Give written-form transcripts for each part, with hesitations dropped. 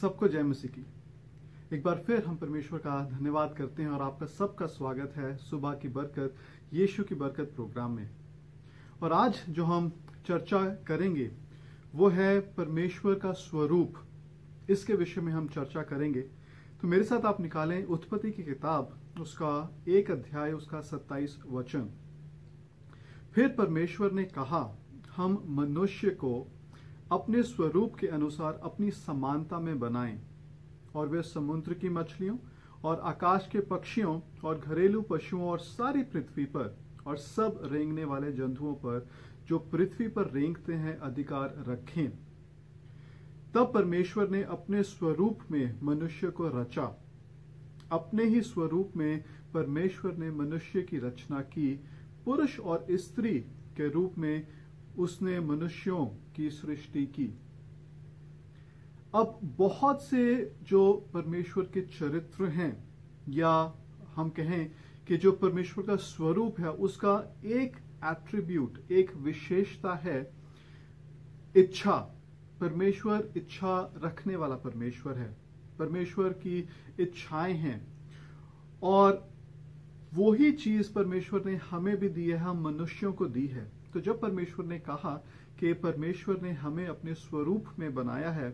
सबको जय मसीह की। एक बार फिर हम परमेश्वर का धन्यवाद करते हैं और आपका सबका स्वागत है सुबह की बरकत यीशु की बरकत प्रोग्राम में। और आज जो हम चर्चा करेंगे वो है परमेश्वर का स्वरूप। इसके विषय में हम चर्चा करेंगे। तो मेरे साथ आप निकालें उत्पत्ति की किताब, उसका 1 अध्याय, उसका 27 वचन। फिर परमेश्वर ने कहा, हम मनुष्य को अपने स्वरूप के अनुसार अपनी समानता में बनाएं, और वे समुद्र की मछलियों और आकाश के पक्षियों और घरेलू पशुओं और सारी पृथ्वी पर और सब रेंगने वाले जंतुओं पर जो पृथ्वी पर रेंगते हैं अधिकार रखें। तब परमेश्वर ने अपने स्वरूप में मनुष्य को रचा। अपने ही स्वरूप में परमेश्वर ने मनुष्य की रचना की, पुरुष और स्त्री के रूप में उसने मनुष्यों की सृष्टि की। अब बहुत से जो परमेश्वर के चरित्र हैं, या हम कहें कि जो परमेश्वर का स्वरूप है, उसका एक एट्रीब्यूट, एक विशेषता है इच्छा। परमेश्वर इच्छा रखने वाला परमेश्वर है। परमेश्वर की इच्छाएं हैं, और वही चीज परमेश्वर ने हमें भी दी है, हम मनुष्यों को दी है। तो जब परमेश्वर ने कहा कि परमेश्वर ने हमें अपने स्वरूप में बनाया है,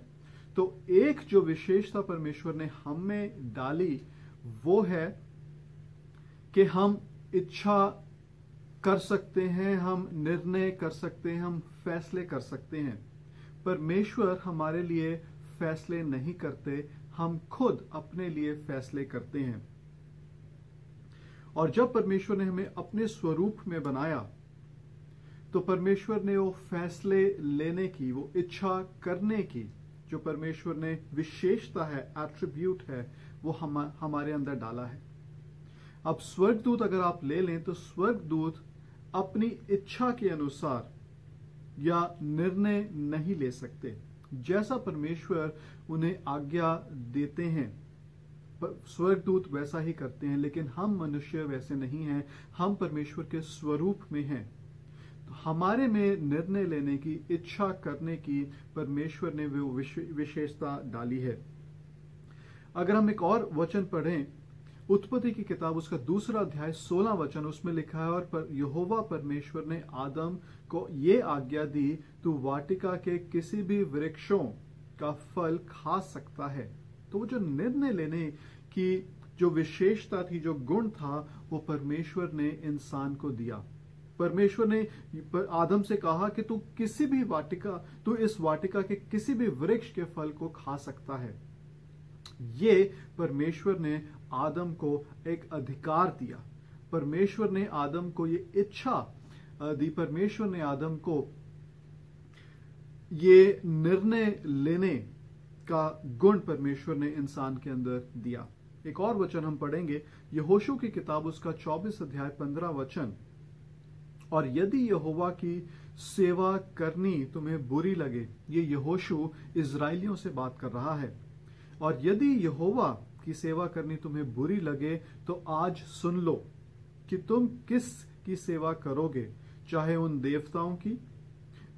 तो एक जो विशेषता परमेश्वर ने हमें डाली वो है कि हम इच्छा कर सकते हैं, हम निर्णय कर सकते हैं, हम फैसले कर सकते हैं। परमेश्वर हमारे लिए फैसले नहीं करते, हम खुद अपने लिए फैसले करते हैं। और जब परमेश्वर ने हमें अपने स्वरूप में बनाया तो परमेश्वर ने वो फैसले लेने की, वो इच्छा करने की जो परमेश्वर ने विशेषता है, एट्रीब्यूट है, वो हमारे अंदर डाला है। अब स्वर्गदूत अगर आप ले लें तो स्वर्गदूत अपनी इच्छा के अनुसार या निर्णय नहीं ले सकते। जैसा परमेश्वर उन्हें आज्ञा देते हैं स्वर्गदूत वैसा ही करते हैं, लेकिन हम मनुष्य वैसे नहीं हैं। हम परमेश्वर के स्वरूप में हैं, तो हमारे में निर्णय लेने की, इच्छा करने की परमेश्वर ने वो विशेषता डाली है। अगर हम एक और वचन पढ़ें, उत्पत्ति की किताब उसका 2 अध्याय 16 वचन, उसमें लिखा है, और यहोवा परमेश्वर ने आदम को ये आज्ञा दी, तू वाटिका के किसी भी वृक्षों का फल खा सकता है। तो वो जो निर्णय लेने की जो विशेषता थी, जो गुण था, वो परमेश्वर ने इंसान को दिया। परमेश्वर ने आदम से कहा कि तू किसी भी वाटिका, तू इस वाटिका के किसी भी वृक्ष के फल को खा सकता है। ये परमेश्वर ने आदम को एक अधिकार दिया। परमेश्वर ने आदम को ये इच्छा दी। परमेश्वर ने आदम को ये निर्णय लेने का गुण परमेश्वर ने इंसान के अंदर दिया। एक और वचन हम पढ़ेंगे, यहोशू की किताब उसका 24 अध्याय 15 वचन, और यदि यहोवा की सेवा करनी तुम्हें बुरी लगे। ये यहोशू इजराइलियों से बात कर रहा है। और यदि यहोवा की सेवा करनी तुम्हें बुरी लगे तो आज सुन लो कि तुम किस की सेवा करोगे, चाहे उन देवताओं की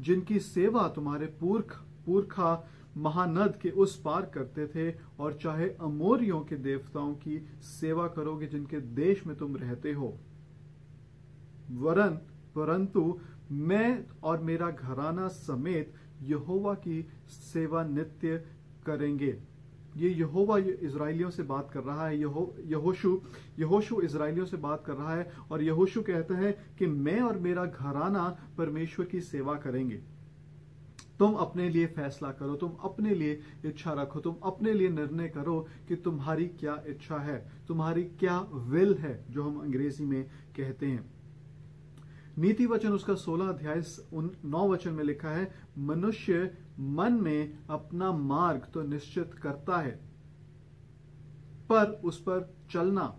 जिनकी सेवा तुम्हारे पुरखा महानद के उस पार करते थे, और चाहे अमोरियों के देवताओं की सेवा करोगे जिनके देश में तुम रहते हो। परंतु मैं और मेरा घराना समेत यहोवा की सेवा नित्य करेंगे। ये यहोवा इजराइलियों से बात कर रहा है। यहोशू इजराइलियों से बात कर रहा है, और यहोशू कहता है कि मैं और मेरा घराना परमेश्वर की सेवा करेंगे। तुम अपने लिए फैसला करो, तुम अपने लिए इच्छा रखो, तुम अपने लिए निर्णय करो कि तुम्हारी क्या इच्छा है, तुम्हारी क्या विल है, जो हम अंग्रेजी में कहते हैं। नीति वचन उसका 16 अध्याय 9 वचन में लिखा है, मनुष्य मन में अपना मार्ग तो निश्चित करता है, पर उस पर चलना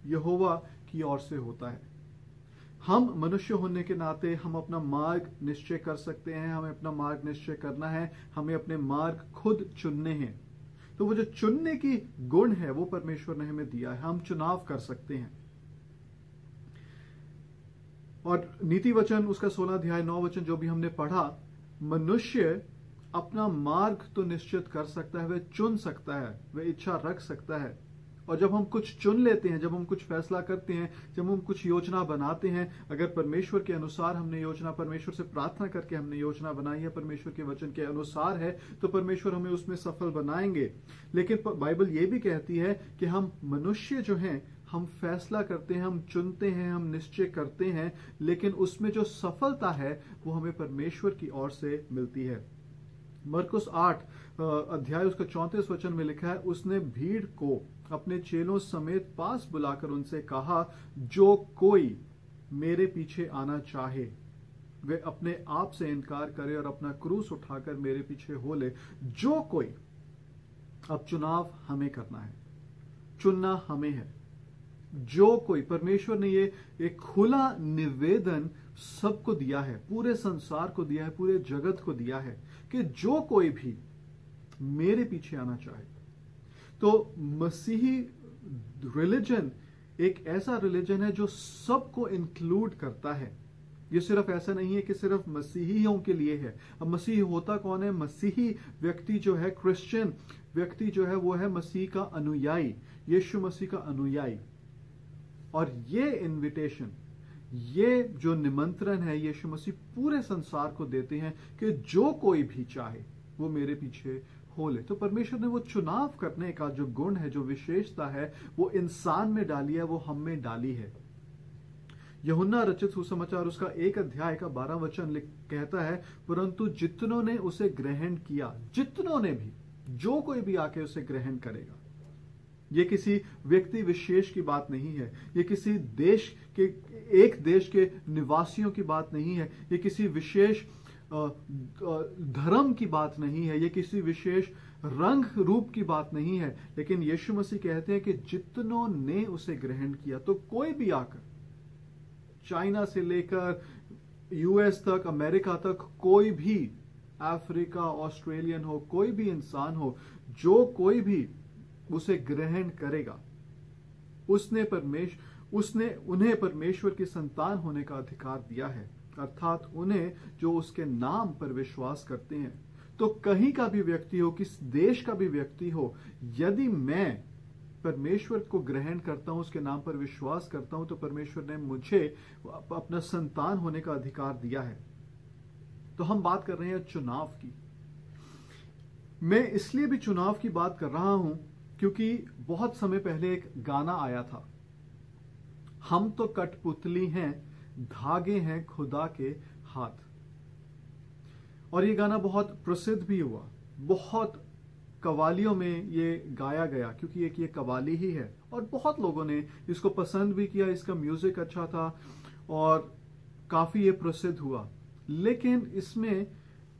यहोवा की ओर से होता है। हम मनुष्य होने के नाते हम अपना मार्ग निश्चय कर सकते हैं, हमें अपना मार्ग निश्चय करना है, हमें अपने मार्ग खुद चुनने हैं। तो वो जो चुनने की गुण है वो परमेश्वर ने हमें दिया है, हम चुनाव कर सकते हैं। और नीति वचन उसका 16 अध्याय 9 वचन जो भी हमने पढ़ा, मनुष्य अपना मार्ग तो निश्चित कर सकता है, वह चुन सकता है, वह इच्छा रख सकता है। और जब हम कुछ चुन लेते हैं, जब हम कुछ फैसला करते हैं, जब हम कुछ योजना बनाते हैं, अगर परमेश्वर के अनुसार हमने योजना, परमेश्वर से प्रार्थना करके हमने योजना बनाई है, परमेश्वर के वचन के अनुसार है, तो परमेश्वर हमें उसमें सफल बनाएंगे। लेकिन बाइबल ये भी कहती है कि हम मनुष्य जो हैं, हम फैसला करते हैं, हम चुनते हैं, हम निश्चय करते हैं, लेकिन उसमें जो सफलता है वो हमें परमेश्वर की ओर से मिलती है। मरकुस 8 अध्याय उसका 34 वचन में लिखा है, उसने भीड़ को अपने चेलों समेत पास बुलाकर उनसे कहा, जो कोई मेरे पीछे आना चाहे वे अपने आप से इनकार करे और अपना क्रूस उठाकर मेरे पीछे हो ले। जो कोई, अब चुनाव हमें करना है, चुनना हमें है। जो कोई, परमेश्वर ने ये एक खुला निवेदन सबको दिया है, पूरे संसार को दिया है, पूरे जगत को दिया है कि जो कोई भी मेरे पीछे आना चाहे। तो मसीही रिलीजन एक ऐसा रिलीजन है जो सबको इंक्लूड करता है। ये सिर्फ ऐसा नहीं है कि सिर्फ मसीहियों के लिए है। अब मसीही होता कौन है? मसीही व्यक्ति जो है, क्रिश्चियन व्यक्ति जो है, वो है मसीह का अनुयायी, यीशु मसीह का अनुयायी। और ये इनविटेशन, ये जो निमंत्रण है, यीशु मसीह पूरे संसार को देते हैं कि जो कोई भी चाहे वो मेरे पीछे हो ले। तो परमेश्वर ने वो चुनाव करने का जो गुण है, जो विशेषता है, वो इंसान में डाली है, वो हम में डाली है। यूहन्ना रचित सुसमाचार उसका 1 अध्याय का 12 वचन कहता है, परंतु जितनों ने उसे ग्रहण किया, जितनों ने भी, जो कोई भी आके उसे ग्रहण करेगा। ये किसी व्यक्ति विशेष की बात नहीं है, ये किसी देश के, एक देश के निवासियों की बात नहीं है, ये किसी विशेष धर्म की बात नहीं है, ये किसी विशेष रंग रूप की बात नहीं है, लेकिन यीशु मसीह कहते हैं कि जितनों ने उसे ग्रहण किया। तो कोई भी आकर, चाइना से लेकर यूएस तक, अमेरिका तक, कोई भी, अफ्रीका, ऑस्ट्रेलियन हो, कोई भी इंसान हो, जो कोई भी उसे ग्रहण करेगा, उसने उन्हें परमेश्वर की संतान होने का अधिकार दिया है, अर्थात उन्हें जो उसके नाम पर विश्वास करते हैं। तो कहीं का भी व्यक्ति हो, किस देश का भी व्यक्ति हो, यदि मैं परमेश्वर को ग्रहण करता हूं, उसके नाम पर विश्वास करता हूं, तो परमेश्वर ने मुझे अपना संतान होने का अधिकार दिया है। तो हम बात कर रहे हैं चुनाव की। मैं इसलिए भी चुनाव की बात कर रहा हूं क्योंकि बहुत समय पहले एक गाना आया था, हम तो कठपुतली हैं, धागे हैं खुदा के हाथ। और ये गाना बहुत प्रसिद्ध भी हुआ, बहुत कवालियों में ये गाया गया, क्योंकि एक ये कवाली ही है, और बहुत लोगों ने इसको पसंद भी किया, इसका म्यूजिक अच्छा था और काफी ये प्रसिद्ध हुआ। लेकिन इसमें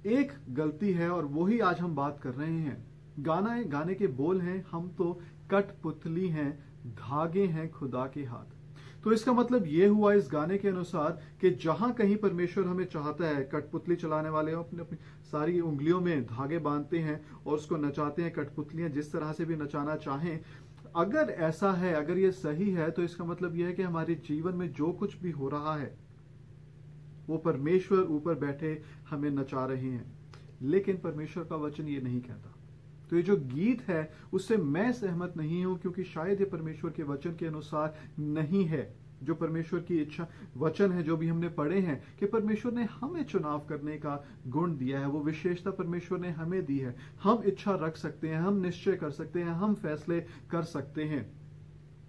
एक गलती है और वही आज हम बात कर रहे हैं। गाने के बोल हैं, हम तो कठपुतली हैं, धागे हैं खुदा के हाथ। तो इसका मतलब ये हुआ इस गाने के अनुसार कि जहां कहीं परमेश्वर हमें चाहता है, कठपुतली चलाने वाले अपनी अपनी सारी उंगलियों में धागे बांधते हैं और उसको नचाते हैं, कठपुतलियां जिस तरह से भी नचाना चाहें। अगर ऐसा है, अगर ये सही है, तो इसका मतलब यह है कि हमारे जीवन में जो कुछ भी हो रहा है वो परमेश्वर ऊपर बैठे हमें नचा रहे हैं। लेकिन परमेश्वर का वचन ये नहीं कहता। तो ये जो गीत है उससे मैं सहमत नहीं हूं, क्योंकि शायद ये परमेश्वर के वचन के अनुसार नहीं है। जो परमेश्वर की इच्छा वचन है, जो भी हमने पढ़े हैं कि परमेश्वर ने हमें चुनाव करने का गुण दिया है, वो विशेषता परमेश्वर ने हमें दी है। हम इच्छा रख सकते हैं, हम निश्चय कर सकते हैं, हम फैसले कर सकते हैं,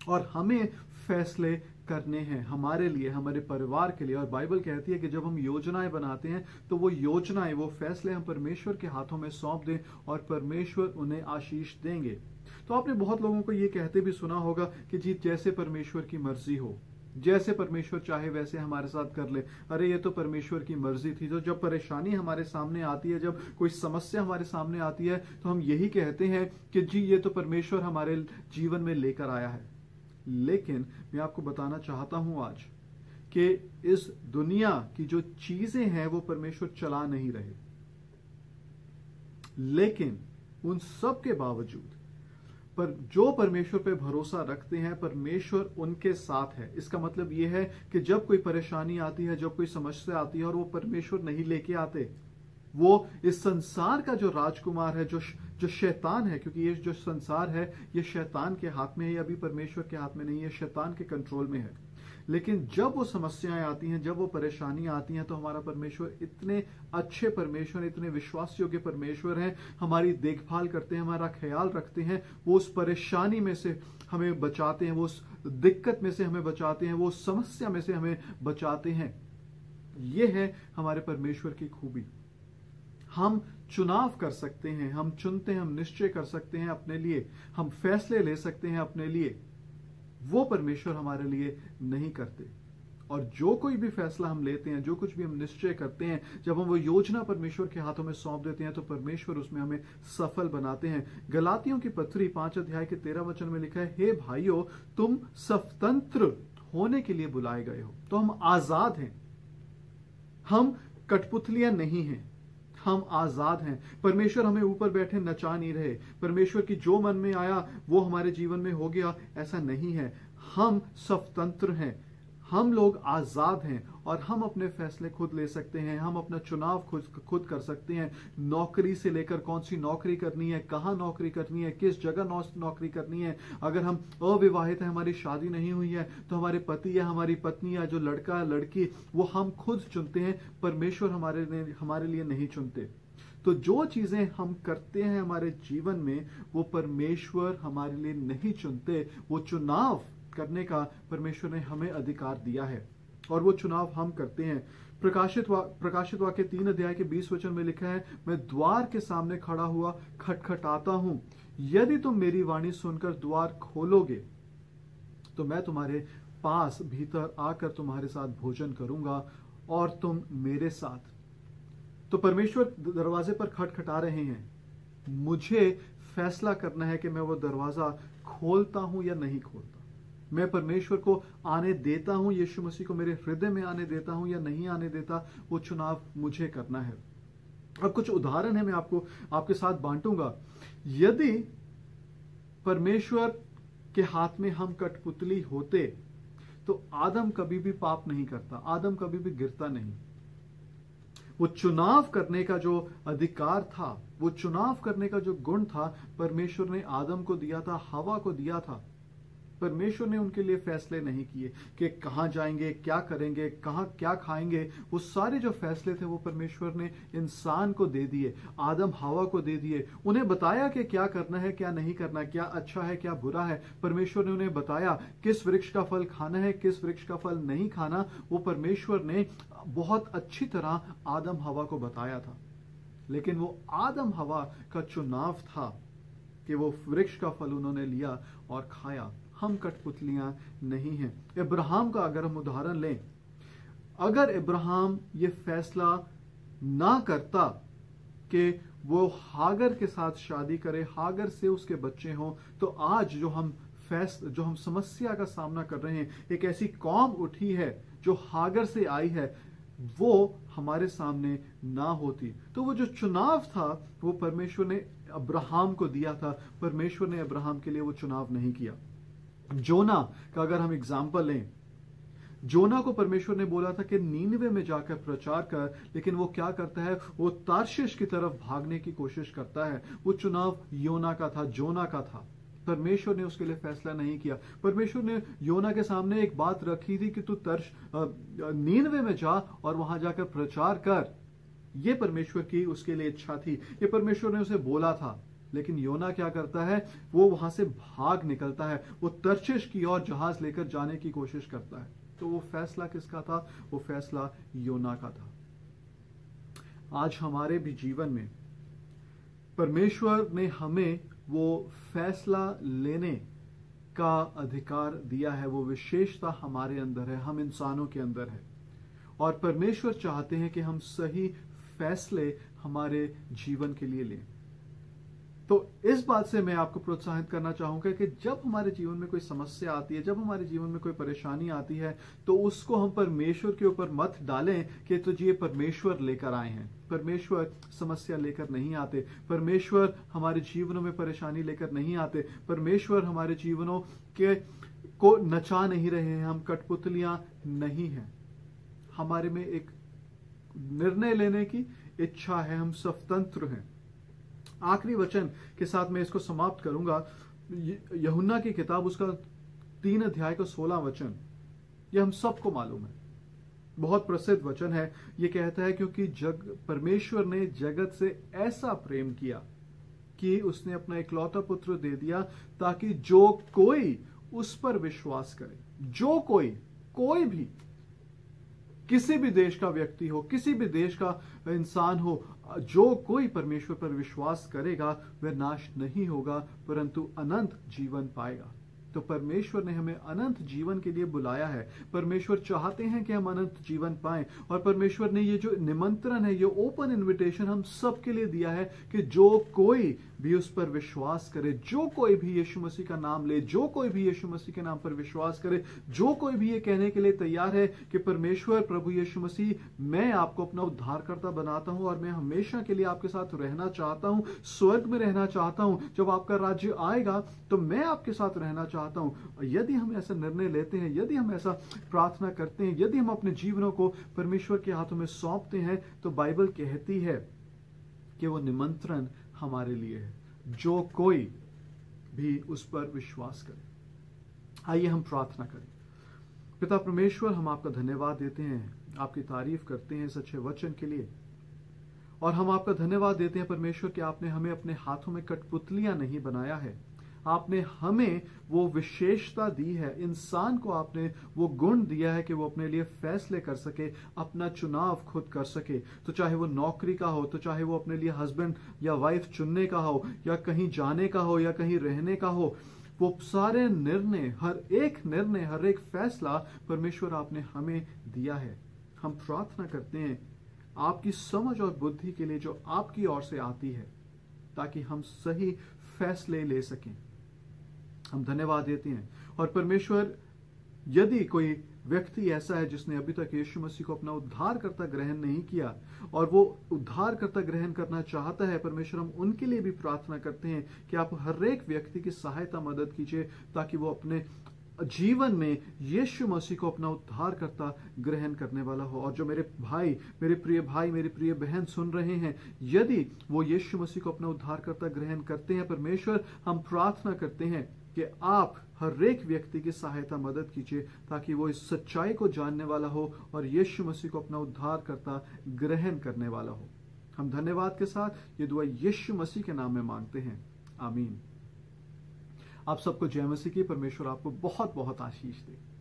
और हमें फैसले करने हैं हमारे लिए, हमारे परिवार के लिए। और बाइबल कहती है कि जब हम योजनाएं बनाते हैं तो वो योजनाएं, वो फैसले हम परमेश्वर के हाथों में सौंप दें और परमेश्वर उन्हें आशीष देंगे। तो आपने बहुत लोगों को ये कहते भी सुना होगा कि जी जैसे परमेश्वर की मर्जी हो, जैसे परमेश्वर चाहे वैसे हमारे साथ कर ले। अरे ये तो परमेश्वर की मर्जी थी। तो जब परेशानी हमारे सामने आती है, जब कोई समस्या हमारे सामने आती है, तो हम यही कहते हैं कि जी ये तो परमेश्वर हमारे जीवन में लेकर आया है। लेकिन मैं आपको बताना चाहता हूं आज कि इस दुनिया की जो चीजें हैं वो परमेश्वर चला नहीं रहे, लेकिन उन सब के बावजूद पर जो परमेश्वर पे भरोसा रखते हैं, परमेश्वर उनके साथ है। इसका मतलब यह है कि जब कोई परेशानी आती है, जब कोई समस्या आती है, और वो परमेश्वर नहीं लेके आते, वो इस संसार का जो राजकुमार है, जो शैतान है, क्योंकि ये जो संसार है ये शैतान के हाथ में है, अभी परमेश्वर के हाथ में नहीं है, शैतान के कंट्रोल में है। लेकिन जब वो समस्याएं आती हैं, जब वो परेशानियां आती हैं, तो हमारा परमेश्वर इतने अच्छे परमेश्वर, इतने विश्वास योग्य परमेश्वर हैं, हमारी देखभाल करते हैं, हमारा ख्याल रखते हैं, वो उस परेशानी में से हमें बचाते हैं, वो उस दिक्कत में से हमें बचाते हैं, वो उस समस्या में से हमें बचाते हैं। ये है हमारे परमेश्वर की खूबी। हम चुनाव कर सकते हैं, हम चुनते हैं, हम निश्चय कर सकते हैं अपने लिए, हम फैसले ले सकते हैं अपने लिए। वो परमेश्वर हमारे लिए नहीं करते। और जो कोई भी फैसला हम लेते हैं, जो कुछ भी हम निश्चय करते हैं, जब हम वो योजना परमेश्वर के हाथों में सौंप देते हैं, तो परमेश्वर उसमें हमें सफल बनाते हैं। गलातियों की पत्री 5 अध्याय के 13 वचन में लिखा है, हे भाइयों, तुम स्वतंत्र होने के लिए बुलाए गए हो। तो हम आजाद हैं, हम कठपुतलियां नहीं हैं, हम आजाद हैं। परमेश्वर हमें ऊपर बैठे नचा नहीं रहे। परमेश्वर की जो मन में आया वो हमारे जीवन में हो गया, ऐसा नहीं है। हम स्वतंत्र हैं, हम लोग आजाद हैं, और हम अपने फैसले खुद ले सकते हैं, हम अपना चुनाव खुद कर सकते हैं। नौकरी से लेकर कौन सी नौकरी करनी है, कहाँ नौकरी करनी है, किस जगह नौकरी करनी है। अगर हम अविवाहित हैं, हमारी शादी नहीं हुई है, तो हमारे पति या हमारी पत्नी या जो लड़का लड़की, वो हम खुद चुनते हैं, परमेश्वर हमारे लिए नहीं चुनते। तो जो चीजें हम करते हैं हमारे जीवन में, वो परमेश्वर हमारे लिए नहीं चुनते। वो चुनाव करने का परमेश्वर ने हमें अधिकार दिया है और वो चुनाव हम करते हैं। प्रकाशित वाक्य 3 अध्याय के 20 वचन में लिखा है, मैं द्वार के सामने खड़ा हुआ खटखटाता हूं। यदि तुम मेरी वाणी सुनकर द्वार खोलोगे तो मैं तुम्हारे पास भीतर आकर तुम्हारे साथ भोजन करूंगा और तुम मेरे साथ। तो परमेश्वर दरवाजे पर खटखटा रहे हैं। मुझे फैसला करना है कि मैं वो दरवाजा खोलता हूं या नहीं खोलता। मैं परमेश्वर को आने देता हूं, यीशु मसीह को मेरे हृदय में आने देता हूं या नहीं आने देता। वो चुनाव मुझे करना है। अब कुछ उदाहरण है, मैं आपके साथ बांटूंगा। यदि परमेश्वर के हाथ में हम कठपुतली होते तो आदम कभी भी पाप नहीं करता, आदम कभी भी गिरता नहीं। वो चुनाव करने का जो अधिकार था, वो चुनाव करने का जो गुण था, परमेश्वर ने आदम को दिया था, हवा को दिया था। परमेश्वर ने उनके लिए फैसले नहीं किए कि कहां जाएंगे, क्या करेंगे, कहां क्या खाएंगे। वो सारे जो फैसले थे वो परमेश्वर ने इंसान को दे दिए, आदम हवा को दे दिए। उन्हें बताया कि क्या करना है, क्या नहीं करना, क्या अच्छा है, क्या बुरा है। परमेश्वर ने उन्हें बताया किस वृक्ष का फल खाना है, किस वृक्ष का फल नहीं खाना। वो परमेश्वर ने बहुत अच्छी तरह आदम हवा को बताया था। लेकिन वो आदम हवा का चुनाव था कि वो वृक्ष का फल उन्होंने लिया और खाया। हम कठपुतलियां नहीं हैं। इब्राहिम का अगर हम उदाहरण लें, अगर इब्राहिम ये फैसला ना करता कि वो हागर के साथ शादी करे, हागर से उसके बच्चे हों, तो आज जो हम समस्या का सामना कर रहे हैं, एक ऐसी कौम उठी है जो हागर से आई है, वो हमारे सामने ना होती। तो वो जो चुनाव था वो परमेश्वर ने अब्राहम को दिया था। परमेश्वर ने अब्राहम के लिए वो चुनाव नहीं किया। जोना का अगर हम एग्जाम्पल लें, जोना को परमेश्वर ने बोला था कि नीनवे में जाकर प्रचार कर, लेकिन वो क्या करता है, वो तार्शिश की तरफ भागने की कोशिश करता है। वो चुनाव योना का था, जोना का था। परमेश्वर ने उसके लिए फैसला नहीं किया। परमेश्वर ने योना के सामने एक बात रखी थी कि तू नीनवे में जा और वहां जाकर प्रचार कर। ये परमेश्वर की उसके लिए इच्छा थी, ये परमेश्वर ने उसे बोला था। लेकिन योना क्या करता है, वो वहां से भाग निकलता है, वो तर्शीश की ओर जहाज लेकर जाने की कोशिश करता है। तो वो फैसला किसका था? वो फैसला योना का था। आज हमारे भी जीवन में परमेश्वर ने हमें वो फैसला लेने का अधिकार दिया है। वो विशेषता हमारे अंदर है, हम इंसानों के अंदर है। और परमेश्वर चाहते हैं कि हम सही फैसले हमारे जीवन के लिए लें। तो इस बात से मैं आपको प्रोत्साहित करना चाहूंगा कि जब हमारे जीवन में कोई समस्या आती है, जब हमारे जीवन में कोई परेशानी आती है, तो उसको हम परमेश्वर के ऊपर मत डालें कि तुझे ये परमेश्वर लेकर आए हैं। परमेश्वर समस्या लेकर नहीं आते। परमेश्वर हमारे जीवनों में परेशानी लेकर नहीं आते। परमेश्वर हमारे जीवनों को नचा नहीं रहे हैं। हम कठपुतलियां नहीं हैं। हमारे में एक निर्णय लेने की इच्छा है, हम स्वतंत्र हैं। आखिरी वचन के साथ मैं इसको समाप्त करूंगा। यूहन्ना की किताब, उसका 3 अध्याय का 16 वचन, ये हम सबको मालूम है, बहुत प्रसिद्ध वचन है। ये कहता है, क्योंकि परमेश्वर ने जगत से ऐसा प्रेम किया कि उसने अपना इकलौता पुत्र दे दिया, ताकि जो कोई उस पर विश्वास करे, जो कोई भी, किसी भी देश का व्यक्ति हो, किसी भी देश का इंसान हो, जो कोई परमेश्वर पर विश्वास करेगा वह नाश नहीं होगा परंतु अनंत जीवन पाएगा। तो परमेश्वर ने हमें अनंत जीवन के लिए बुलाया है। परमेश्वर चाहते हैं कि हम अनंत जीवन पाएं। और परमेश्वर ने ये जो निमंत्रण है, ये ओपन इनविटेशन हम सबके लिए दिया है कि जो कोई भी उस पर विश्वास करे, जो कोई भी यीशु मसीह का नाम ले, जो कोई भी यीशु मसीह के नाम पर विश्वास करे, जो कोई भी ये कहने के लिए तैयार है कि परमेश्वर प्रभु यीशु मसीह, मैं आपको अपना उद्धारकर्ता बनाता हूं और मैं हमेशा के लिए आपके साथ रहना चाहता हूं, स्वर्ग में रहना चाहता हूं। जब आपका राज्य आएगा तो मैं आपके साथ रहना चाहता हूं। यदि हम ऐसा निर्णय लेते हैं, यदि हम ऐसा प्रार्थना करते हैं, यदि हम अपने जीवनों को परमेश्वर के हाथों में सौंपते हैं, तो बाइबल कहती है कि वो निमंत्रण हमारे लिए है, जो कोई भी उस पर विश्वास करे। आइए हम प्रार्थना करें। पिता परमेश्वर, हम आपका धन्यवाद देते हैं, आपकी तारीफ करते हैं इस अच्छे वचन के लिए। और हम आपका धन्यवाद देते हैं परमेश्वर कि आपने हमें अपने हाथों में कठपुतलियां नहीं बनाया है। आपने हमें वो विशेषता दी है, इंसान को आपने वो गुण दिया है कि वो अपने लिए फैसले कर सके, अपना चुनाव खुद कर सके। तो चाहे वो नौकरी का हो, तो चाहे वो अपने लिए हस्बैंड या वाइफ चुनने का हो, या कहीं जाने का हो, या कहीं रहने का हो, वो सारे निर्णय, हर एक फैसला परमेश्वर आपने हमें दिया है। हम प्रार्थना करते हैं आपकी समझ और बुद्धि के लिए जो आपकी ओर से आती है, ताकि हम सही फैसले ले सकें। हम धन्यवाद देते हैं। और परमेश्वर, यदि कोई व्यक्ति ऐसा है जिसने अभी तक यीशु मसीह को अपना उद्धारकर्ता ग्रहण नहीं किया और वो उद्धारकर्ता ग्रहण करना चाहता है, परमेश्वर हम उनके लिए भी प्रार्थना करते हैं कि आप हर एक व्यक्ति की सहायता मदद कीजिए, ताकि वो अपने जीवन में यीशु मसीह को अपना उद्धारकर्ता ग्रहण करने वाला हो। और जो मेरे भाई, मेरे प्रिय बहन सुन रहे हैं, यदि वो यीशु मसीह को अपना उद्धारकर्ता ग्रहण करते हैं, परमेश्वर हम प्रार्थना करते हैं कि आप हर एक व्यक्ति की सहायता मदद कीजिए, ताकि वो इस सच्चाई को जानने वाला हो और यीशु मसीह को अपना उद्धारकर्ता ग्रहण करने वाला हो। हम धन्यवाद के साथ ये दुआ यीशु मसीह के नाम में मांगते हैं, आमीन। आप सबको जय मसीह की। परमेश्वर आपको बहुत बहुत आशीष दे।